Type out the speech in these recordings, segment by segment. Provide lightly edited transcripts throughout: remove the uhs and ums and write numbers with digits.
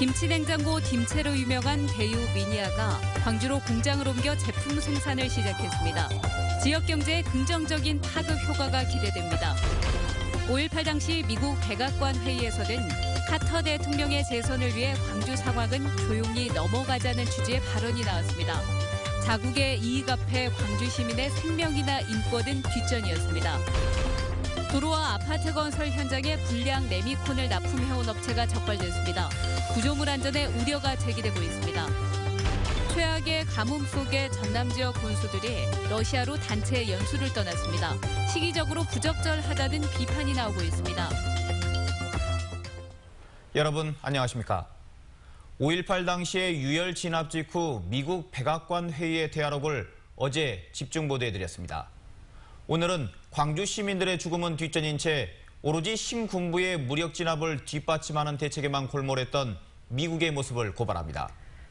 김치냉장고 김치로 유명한 대유 미니아가 광주로 공장을 옮겨 제품 생산을 시작했습니다. 지역 경제에 긍정적인 파급 효과가 기대됩니다. 5.18 당시 미국 백악관 회의에서는 카터 대통령의 재선을 위해 광주 상황은 조용히 넘어가자는 취지의 발언이 나왔습니다. 자국의 이익 앞에 광주 시민의 생명이나 인권은 뒷전이었습니다. 도로와 아파트 건설 현장에 불량 레미콘을 납품해온 업체가 적발됐습니다. 구조물 안전에 우려가 제기되고 있습니다. 최악의 가뭄 속에 전남 지역 군수들이 러시아로 단체 연수를 떠났습니다. 시기적으로 부적절하다는 비판이 나오고 있습니다. 여러분 안녕하십니까? 5.18 당시의 유혈 진압 직후 미국 백악관 회의의 대화록을 어제 집중 보도해드렸습니다. 오늘은 광주 시민들의 죽음은 뒷전인 채 오로지 신군부의 무력 진압을 뒷받침하는 대책에만 골몰했던 미국의 모습을 고발합니다.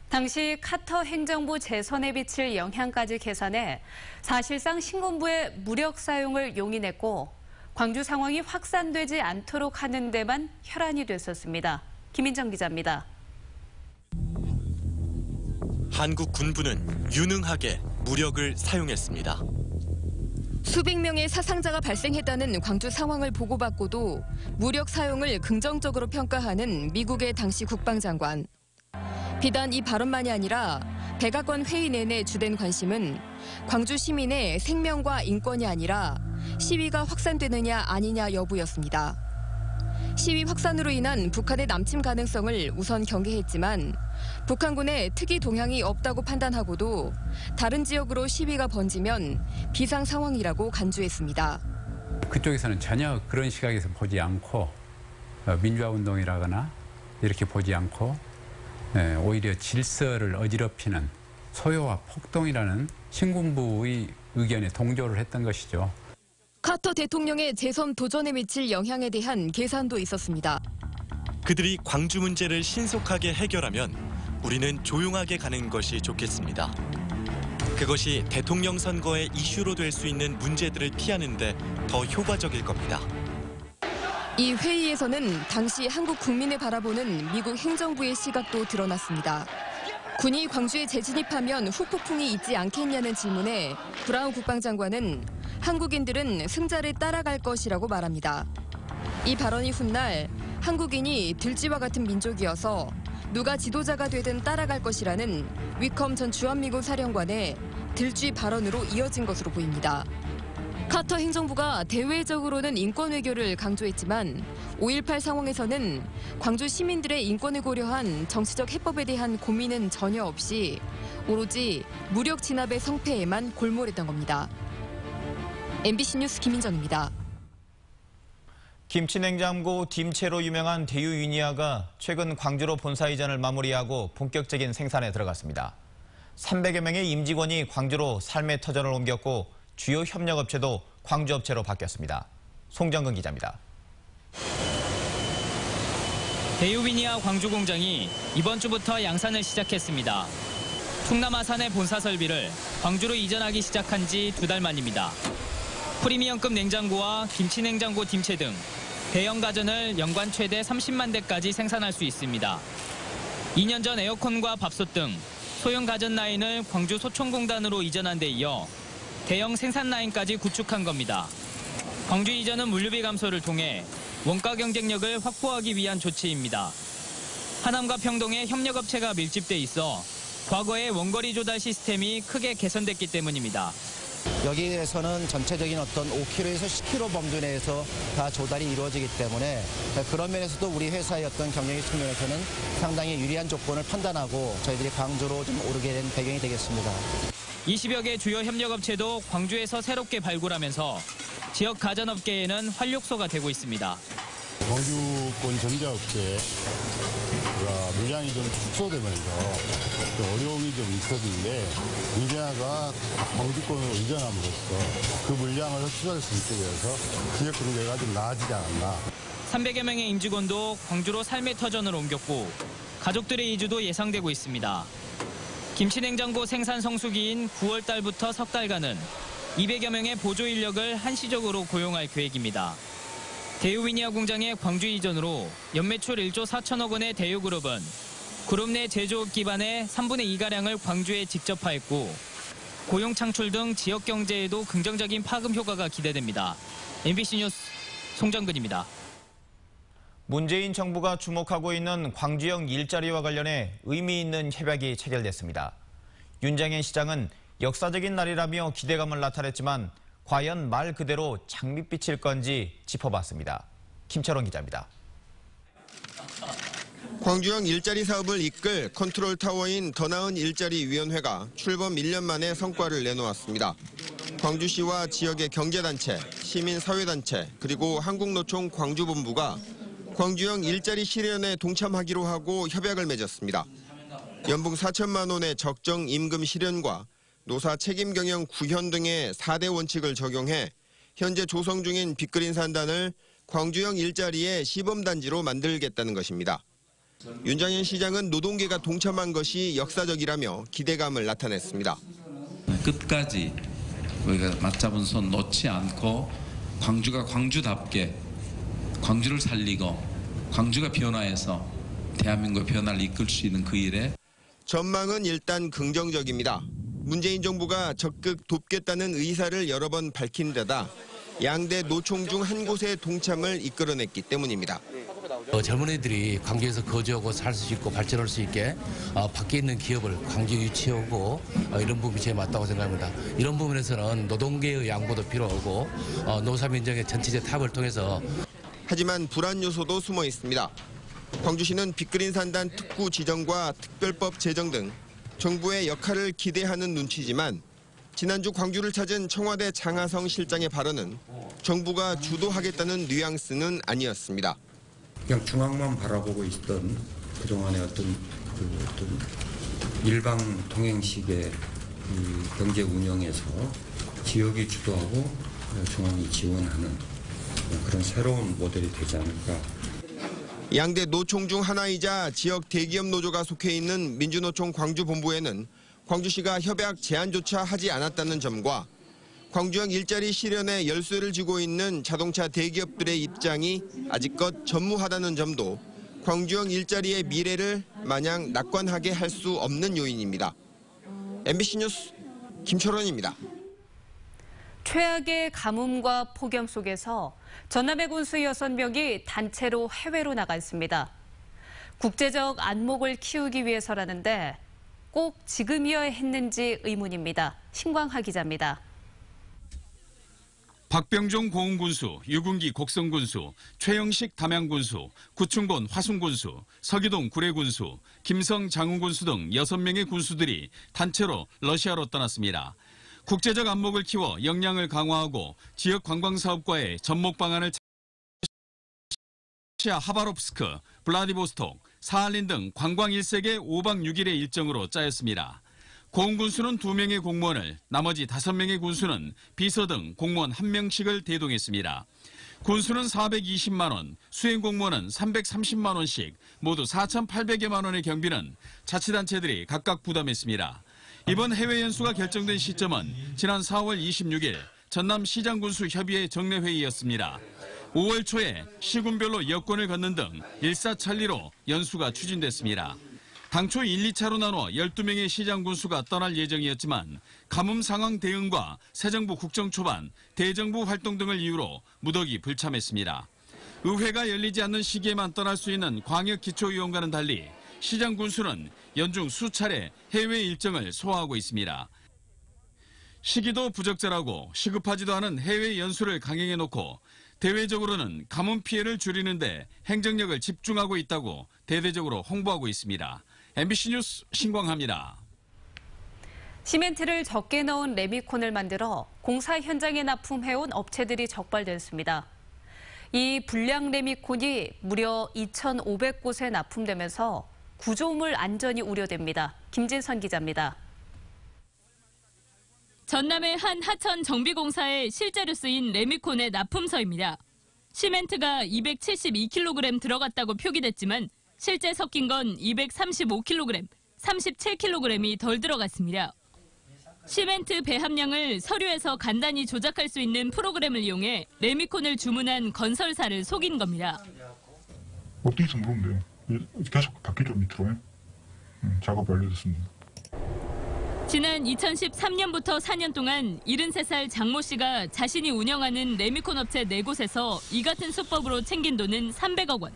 당시 카터 행정부 재선에 미칠 영향까지 계산해 사실상 신군부의 무력 사용을 용인했고 광주 상황이 확산되지 않도록 하는 데만 혈안이 됐었습니다. 김인정 기자입니다. 한국 군부는 유능하게 무력을 사용했습니다. 수백 명의 사상자가 발생했다는 광주 상황을 보고받고도 무력 사용을 긍정적으로 평가하는 미국의 당시 국방장관. 비단 이 발언만이 아니라 백악관 회의 내내 주된 관심은 광주 시민의 생명과 인권이 아니라 시위가 확산되느냐 아니냐 여부였습니다. 시위 확산으로 인한 북한의 남침 가능성을 우선 경계했지만 북한군의 특이 동향이 없다고 판단하고도 다른 지역으로 시위가 번지면 비상 상황이라고 간주했습니다. 그쪽에서는 전혀 그런 시각에서 보지 않고 민주화 운동이라거나 이렇게 보지 않고 오히려 질서를 어지럽히는 소요와 폭동이라는 신군부의 의견에 동조를 했던 것이죠. 카터 대통령의 재선 도전에 미칠 영향에 대한 계산도 있었습니다. 그들이 광주 문제를 신속하게 해결하면 우리는 조용하게 가는 것이 좋겠습니다. 그것이 대통령 선거의 이슈로 될 수 있는 문제들을 피하는 데 더 효과적일 겁니다. 이 회의에서는 당시 한국 국민을 바라보는 미국 행정부의 시각도 드러났습니다. 군이 광주에 재진입하면 후폭풍이 있지 않겠냐는 질문에 브라운 국방장관은 한국인들은 승자를 따라갈 것이라고 말합니다. 이 발언이 훗날 한국인이 들쥐와 같은 민족이어서 누가 지도자가 되든 따라갈 것이라는 위컴 전 주한미군 사령관의 들쥐 발언으로 이어진 것으로 보입니다. 카터 행정부가 대외적으로는 인권 외교를 강조했지만 5.18 상황에서는 광주 시민들의 인권을 고려한 정치적 해법에 대한 고민은 전혀 없이 오로지 무력 진압의 성패에만 골몰했던 겁니다. MBC 뉴스 김인정입니다. 김치냉장고 김채로 유명한 대유 유니아가 최근 광주로 본사 이전을 마무리하고 본격적인 생산에 들어갔습니다. 300여 명의 임직원이 광주로 삶의 터전을 옮겼고 주요 협력업체도 광주업체로 바뀌었습니다. 송정근 기자입니다. 대유 위니아 광주 공장이 이번 주부터 양산을 시작했습니다. 충남 아산의 본사 설비를 광주로 이전하기 시작한 지 2달 만입니다. 프리미엄급 냉장고와 김치냉장고 김채 등 대형 가전을 연간 최대 30만 대까지 생산할 수 있습니다. 2년 전 에어컨과 밥솥 등 소형 가전 라인을 광주 소총공단으로 이전한 데 이어 대형 생산 라인까지 구축한 겁니다. 광주 이전은 물류비 감소를 통해 원가 경쟁력을 확보하기 위한 조치입니다. 하남과 평동에 협력업체가 밀집돼 있어 과거의 원거리 조달 시스템이 크게 개선됐기 때문입니다. 여기에서는 전체적인 어떤 5km에서 10km 범주 내에서 다 조달이 이루어지기 때문에 그런 면에서도 우리 회사의 어떤 경영의 측면에서는 상당히 유리한 조건을 판단하고 저희들이 광주로 좀 오르게 된 배경이 되겠습니다. 20여 개 주요 협력업체도 광주에서 새롭게 발굴하면서 지역 가전업계에는 활력소가 되고 있습니다. 광주권 전자업계에 물량이 좀 축소되면서 어려움이 좀 있었는데 위니아가 광주권으로 이전함으로써 그 물량을 흡수할 수 있게 되어서 지역 경제가 좀 나아지지 않았나. 300여 명의 임직원도 광주로 삶의 터전을 옮겼고 가족들의 이주도 예상되고 있습니다. 김치냉장고 생산 성수기인 9월 달부터 석 달간은 200여 명의 보조 인력을 한시적으로 고용할 계획입니다. 대유 위니아 공장의 광주 이전으로 연매출 1조 4천억 원의 대유그룹은 그룹 내 제조업 기반의 3분의 2가량을 광주에 직접 파했고 고용 창출 등 지역 경제에도 긍정적인 파급 효과가 기대됩니다. MBC 뉴스 송정근입니다. 문재인 정부가 주목하고 있는 광주형 일자리와 관련해 의미 있는 협약이 체결됐습니다. 윤장현 시장은 역사적인 날이라며 기대감을 나타냈지만 과연 말 그대로 장밋빛일 건지 짚어봤습니다. 김철원 기자입니다. 광주형 일자리 사업을 이끌 컨트롤타워인 더 나은 일자리위원회가 출범 1년 만에 성과를 내놓았습니다. 광주시와 지역의 경제단체, 시민사회단체, 그리고 한국노총 광주본부가 광주형 일자리 실현에 동참하기로 하고 협약을 맺었습니다. 연봉 4천만 원의 적정 임금 실현과 노사 책임 경영 구현 등의 4대 원칙을 적용해 현재 조성 중인 빅그린 산단을 광주형 일자리의 시범단지로 만들겠다는 것입니다. 윤장현 시장은 노동계가 동참한 것이 역사적이라며 기대감을 나타냈습니다. 끝까지 우리가 맞잡은 손 놓지 않고 광주가 광주답게 광주를 살리고 광주가 변화해서 대한민국의 변화를 이끌 수 있는 그 일에 전망은 일단 긍정적입니다. 문재인 정부가 적극 돕겠다는 의사를 여러 번 밝힌 데다 양대 노총 중 한 곳의 동참을 이끌어냈기 때문입니다. 젊은이들이 광주에서 거주하고 살 수 있고 발전할 수 있게 밖에 있는 기업을 광주 유치하고 이런 부분이 제일 맞다고 생각합니다. 이런 부분에서는 노동계의 양보도 필요하고 노사민정의 전체적 타협을 통해서 하지만 불안 요소도 숨어 있습니다. 광주시는 빅그린 산단 특구 지정과 특별법 제정 등 정부의 역할을 기대하는 눈치지만 지난주 광주를 찾은 청와대 장하성 실장의 발언은 정부가 주도하겠다는 뉘앙스는 아니었습니다. 그냥 중앙만 바라보고 있던 그동안의 어떤 일방 통행식의 경제 운영에서 지역이 주도하고 중앙이 지원하는 그런 새로운 모델이 되지 않을까. 양대 노총 중 하나이자 지역 대기업 노조가 속해 있는 민주노총 광주본부에는 광주시가 협약 제안조차 하지 않았다는 점과 광주형 일자리 실현에 열쇠를 쥐고 있는 자동차 대기업들의 입장이 아직껏 전무하다는 점도 광주형 일자리의 미래를 마냥 낙관하게 할 수 없는 요인입니다. MBC 뉴스 김철원입니다. 최악의 가뭄과 폭염 속에서 전남의 군수 6명이 단체로 해외로 나갔습니다. 국제적 안목을 키우기 위해서라는데 꼭 지금이어야 했는지 의문입니다. 신광하 기자입니다. 박병종 고흥군수, 유군기 곡성군수, 최영식 담양군수, 구충본 화순군수, 서기동 구례군수, 김성 장훈군수 등 6명의 군수들이 단체로 러시아로 떠났습니다. 국제적 안목을 키워 역량을 강화하고 지역 관광사업과의 접목 방안을 러시아 하바롭스크, 블라디보스톡, 사할린 등 관광 1색의 5박 6일의 일정으로 짜였습니다. 고흥군수는 2명의 공무원을, 나머지 5명의 군수는 비서 등 공무원 1명씩을 대동했습니다. 군수는 420만 원, 수행공무원은 330만 원씩 모두 4,800여만 원의 경비는 자치단체들이 각각 부담했습니다. 이번 해외 연수가 결정된 시점은 지난 4월 26일 전남시장군수 협의회 정례회의였습니다. 5월 초에 시군별로 여권을 걷는 등 일사천리로 연수가 추진됐습니다. 당초 1, 2차로 나눠 12명의 시장군수가 떠날 예정이었지만 가뭄 상황 대응과 새 정부 국정 초반, 대정부 활동 등을 이유로 무더기 불참했습니다. 의회가 열리지 않는 시기에만 떠날 수 있는 광역기초위원과는 달리 시장군수는 연중 수차례 해외 일정을 소화하고 있습니다. 시기도 부적절하고 시급하지도 않은 해외 연수를 강행해놓고 대외적으로는 가뭄 피해를 줄이는 데 행정력을 집중하고 있다고 대대적으로 홍보하고 있습니다. MBC 뉴스 신광하입니다. 시멘트를 적게 넣은 레미콘을 만들어 공사 현장에 납품해온 업체들이 적발됐습니다. 이 불량 레미콘이 무려 2,500곳에 납품되면서 구조물 안전이 우려됩니다. 김진선 기자입니다. 전남의 한 하천 정비공사에 실제로 쓰인 레미콘의 납품서입니다. 시멘트가 272kg 들어갔다고 표기됐지만 실제 섞인 건 235kg, 37kg이 덜 들어갔습니다. 시멘트 배합량을 서류에서 간단히 조작할 수 있는 프로그램을 이용해 레미콘을 주문한 건설사를 속인 겁니다. 어떻게 물으면 돼요? 계속 바뀌죠, 밑으로. 작업 완료됐습니다. 지난 2013년부터 4년 동안 73살 장모 씨가 자신이 운영하는 레미콘 업체 4곳에서 이 같은 수법으로 챙긴 돈은 300억 원.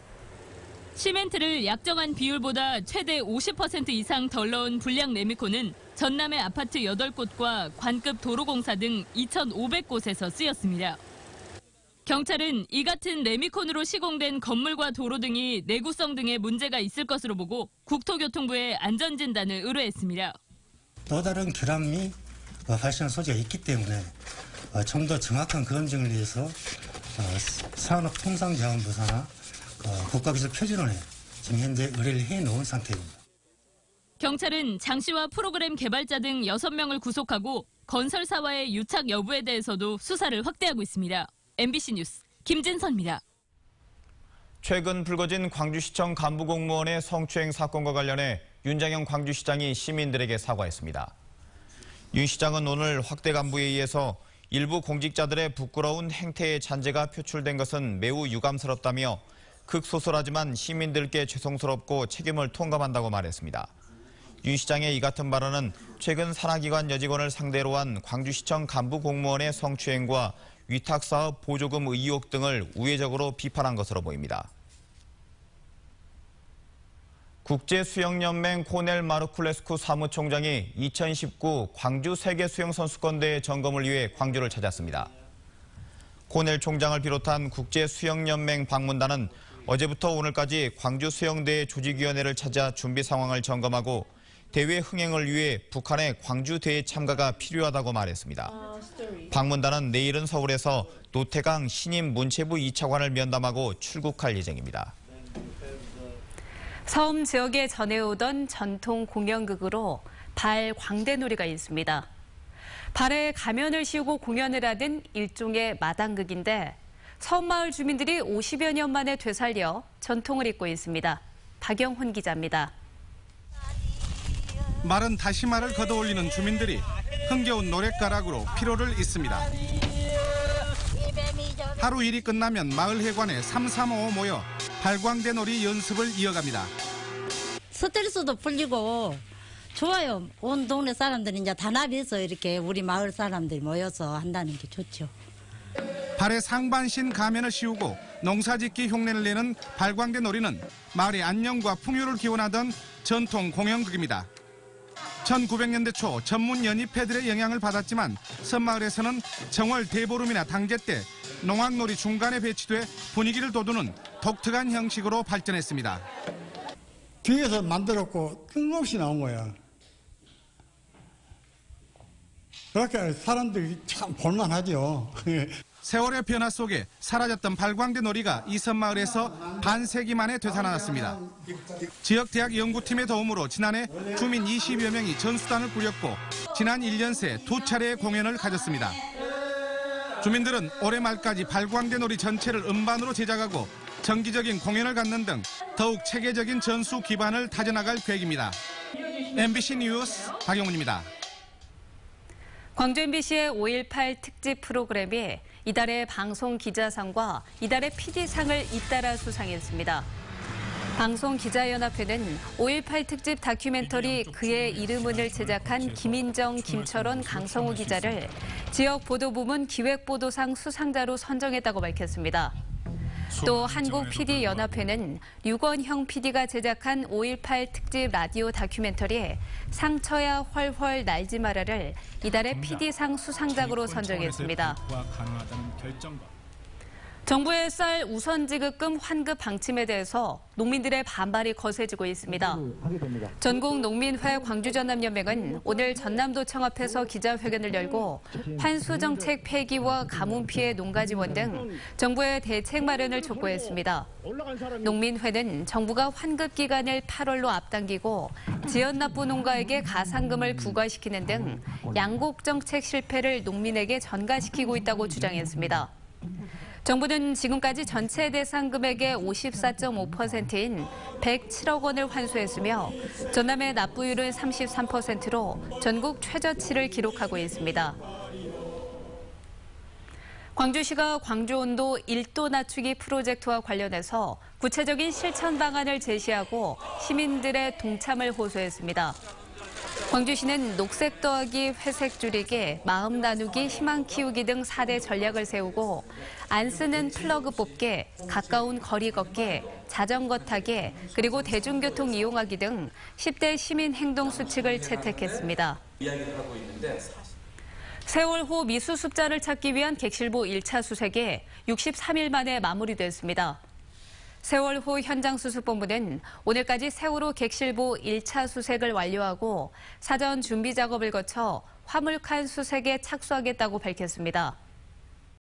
시멘트를 약정한 비율보다 최대 50% 이상 덜 넣은 불량 레미콘은 전남의 아파트 8곳과 관급 도로공사 등 2,500곳에서 쓰였습니다. 경찰은 이 같은 레미콘으로 시공된 건물과 도로 등이 내구성 등에 문제가 있을 것으로 보고 국토교통부에 안전진단을 의뢰했습니다. 또 다른 결함이 발생할 소지가 있기 때문에 좀 더 정확한 검증을 위해서 산업통상자원부사나 국가기술표준원에 지금 현재 의뢰를 해놓은 상태입니다. 경찰은 장 씨와 프로그램 개발자 등 6명을 구속하고 건설사와의 유착 여부에 대해서도 수사를 확대하고 있습니다. MBC 뉴스 김진선입니다. 최근 불거진 광주시청 간부 공무원의 성추행 사건과 관련해 윤장현 광주시장이 시민들에게 사과했습니다. 윤 시장은 오늘 확대 간부에 의해서 일부 공직자들의 부끄러운 행태의 잔재가 표출된 것은 매우 유감스럽다며 극소설하지만 시민들께 죄송스럽고 책임을 통감한다고 말했습니다. 윤 시장의 이 같은 발언은 최근 산하기관 여직원을 상대로 한 광주시청 간부 공무원의 성추행과 위탁사업 보조금 의혹 등을 우회적으로 비판한 것으로 보입니다. 국제수영연맹 코넬 마르쿨레스쿠 사무총장이 2019 광주 세계수영선수권대회 점검을 위해 광주를 찾았습니다. 코넬 총장을 비롯한 국제수영연맹 방문단은 어제부터 오늘까지 광주 수영대회 조직위원회를 찾아 준비 상황을 점검하고 대회 흥행을 위해 북한의 광주 대회 참가가 필요하다고 말했습니다. 방문단은 내일은 서울에서 노태강 신임 문체부 2차관을 면담하고 출국할 예정입니다. 섬 지역에 전해오던 전통 공연극으로 발 광대놀이가 있습니다. 발에 가면을 씌우고 공연을 하는 일종의 마당극인데 섬마을 주민들이 50여 년 만에 되살려 전통을 잇고 있습니다. 박영훈 기자입니다. 마른 다시마를 걷어올리는 주민들이 흥겨운 노랫가락으로 피로를 잊습니다. 하루 일이 끝나면 마을 회관에 335 모여 발광대놀이 연습을 이어갑니다. 스트레스도 풀리고 좋아요. 온 동네 사람들이 이제 단합해서 이렇게 우리 마을 사람들이 모여서 한다는 게 좋죠. 발에 상반신 가면을 씌우고 농사짓기 흉내를 내는 발광대놀이는 마을의 안녕과 풍요를 기원하던 전통 공연극입니다. 1900년대 초 전문 연희패들의 영향을 받았지만 섬마을에서는 정월 대보름이나 당제 때 농악놀이 중간에 배치돼 분위기를 돋우는 독특한 형식으로 발전했습니다. 뒤에서 만들었고 뜬금없이 나온 거야. 그렇게 사람들이 참 볼만하죠. 세월의 변화 속에 사라졌던 발광대놀이가 이 섬마을에서 반세기 만에 되살아났습니다. 지역 대학 연구팀의 도움으로 지난해 주민 20여 명이 전수단을 꾸렸고 지난 1년 새 2차례의 공연을 가졌습니다. 주민들은 올해 말까지 발광대놀이 전체를 음반으로 제작하고 정기적인 공연을 갖는 등 더욱 체계적인 전수 기반을 다져나갈 계획입니다. MBC 뉴스 박영훈입니다. 광주 MBC의 5.18 특집 프로그램이 이달의 방송 기자상과 이달의 PD상을 잇따라 수상했습니다. 방송기자연합회는 5.18 특집 다큐멘터리 그의 이름은을 제작한 김인정, 김철원, 강성우 기자를 지역 보도부문 기획보도상 수상자로 선정했다고 밝혔습니다. 또 한국 PD연합회는 류건형 PD가 제작한 5.18 특집 라디오 다큐멘터리 상처야 훨훨 날지 마라를 이달의 PD상 수상작으로 선정했습니다. 정부의 쌀 우선 지급금 환급 방침에 대해서 농민들의 반발이 거세지고 있습니다. 전국농민회 광주전남연맹은 오늘 전남도청 앞에서 기자회견을 열고 환수정책 폐기와 가뭄 피해 농가 지원 등 정부의 대책 마련을 촉구했습니다. 농민회는 정부가 환급 기간을 8월로 앞당기고 지연납부 농가에게 가상금을 부과시키는 등 양곡 정책 실패를 농민에게 전가시키고 있다고 주장했습니다. 정부는 지금까지 전체 대상 금액의 54.5%인 107억 원을 환수했으며 전남의 납부율은 33%로 전국 최저치를 기록하고 있습니다. 광주시가 광주온도 1도 낮추기 프로젝트와 관련해서 구체적인 실천 방안을 제시하고 시민들의 동참을 호소했습니다. 광주시는 녹색 더하기 회색 줄이기, 마음 나누기, 희망 키우기 등 4대 전략을 세우고 안 쓰는 플러그 뽑기, 가까운 거리 걷기, 자전거 타기, 그리고 대중교통 이용하기 등 10대 시민 행동 수칙을 채택했습니다. 세월호 미수 습자를 찾기 위한 객실보 1차 수색이 63일 만에 마무리됐습니다. 세월호 현장수습본부는 오늘까지 세월호 객실보 1차 수색을 완료하고 사전 준비 작업을 거쳐 화물칸 수색에 착수하겠다고 밝혔습니다.